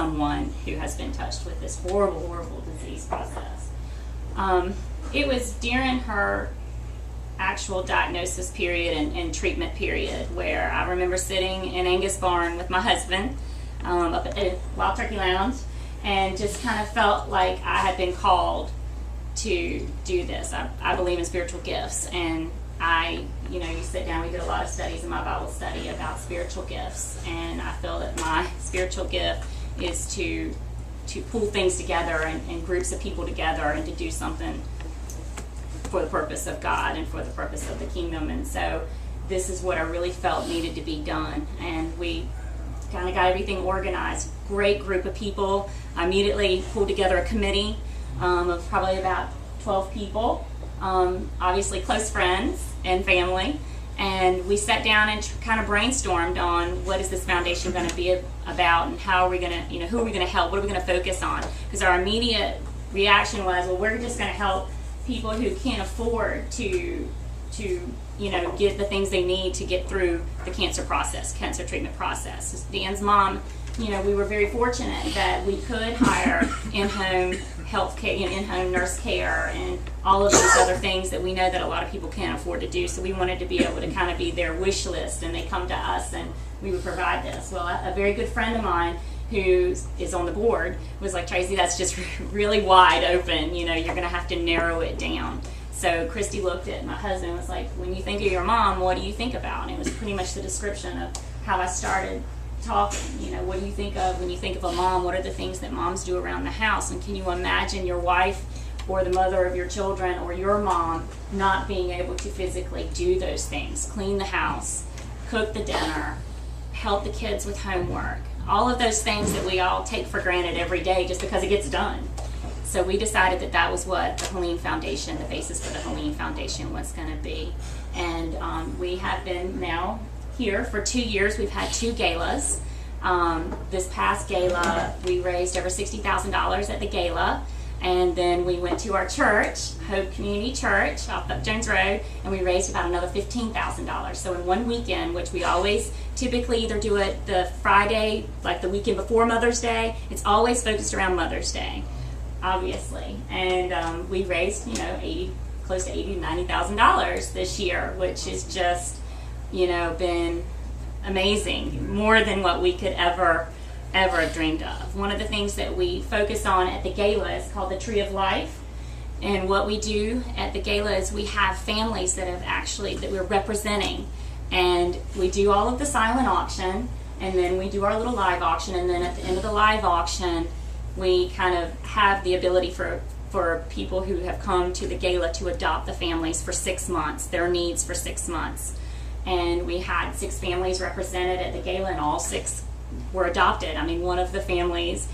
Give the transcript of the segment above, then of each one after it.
someone who has been touched with this horrible, horrible disease process. It was during her actual diagnosis period and treatment period where I remember sitting in Angus Barn with my husband up at the Wild Turkey Lounge and just kind of felt like I had been called to do this. I believe in spiritual gifts, and you sit down, we did a lot of studies in my Bible study about spiritual gifts, and I feel that my spiritual gift is to pull things together and groups of people together and to do something for the purpose of God and for the purpose of the kingdom. And so this is what I really felt needed to be done, and we kind of got everything organized. Great group of people. I immediately pulled together a committee of probably about 12 people, obviously close friends and family, and we sat down and kind of brainstormed on what is this foundation going to be about, and how are we going to, who are we going to help, what are we going to focus on, because our immediate reaction was, well, we're just going to help people who can't afford to get the things they need to get through the cancer treatment process. Dan's mom, we were very fortunate that we could hire in-home health care, in-home nurse care, and all of these other things that we know that a lot of people can't afford to do. So we wanted to be able to kind of be their wish list, and they come to us and we would provide this. Well, a very good friend of mine who is on the board was like, Tracy, that's just really wide open. You're going to have to narrow it down. So Christy looked at my husband and was like, when you think of your mom, what do you think about? And it was pretty much the description of how I started talking. What do you think of when you think of a mom? What are the things that moms do around the house? And can you imagine your wife or the mother of your children or your mom not being able to physically do those things? Clean the house, cook the dinner, help the kids with homework, all of those things that we all take for granted every day just because it gets done. So we decided that that was what the Helene Foundation, the basis for the Helene Foundation was going to be. And we have been now here for 2 years. We've had 2 galas. This past gala, we raised over $60,000 at the gala. And then we went to our church, Hope Community Church, off up Jones Road, and we raised about another $15,000. So in one weekend, which we always typically either do it the Friday, like the weekend before Mother's Day, it's always focused around Mother's Day, obviously. And we raised, close to $80,000 to $90,000 this year, which has just, been amazing, more than what we could ever dreamed of. One of the things that we focus on at the gala is called the Tree of Life. And what we do at the gala is we have families that we're representing. And we do all of the silent auction, and then we do our little live auction, and then at the end of the live auction, we kind of have the ability for people who have come to the gala to adopt the families for 6 months, their needs for 6 months. And we had 6 families represented at the gala, and all 6 were adopted. I mean, one of the families,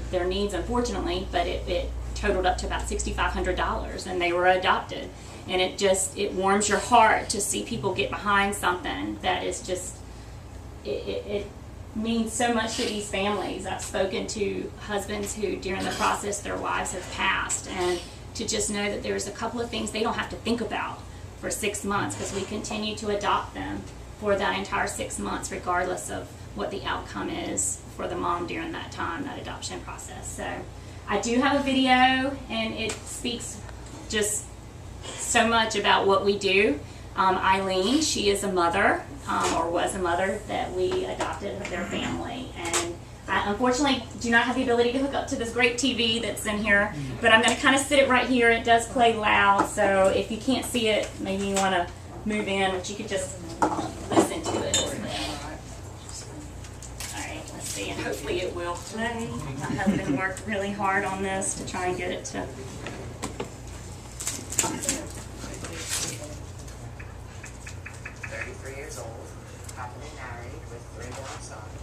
their needs, unfortunately, but it totaled up to about $6,500, and they were adopted. And it warms your heart to see people get behind something that is just, it means so much to these families. I've spoken to husbands who, during the process, their wives have passed, and to just know that there's a couple of things they don't have to think about for 6 months, because we continue to adopt them for that entire 6 months, regardless of what the outcome is for the mom during that time, that adoption process. So I do have a video, and it speaks just so much about what we do. Eileen, she is a mother, or was a mother, that we adopted their family. And I unfortunately do not have the ability to hook up to this great TV that's in here, but I'm going to kind of sit it right here. It does play loud, so if you can't see it, maybe you want to move in, but you could just listen to it. Let's see, and hopefully it will play. My husband worked really hard on this to try and get it to. 33 years old, happily married with 3 young sons.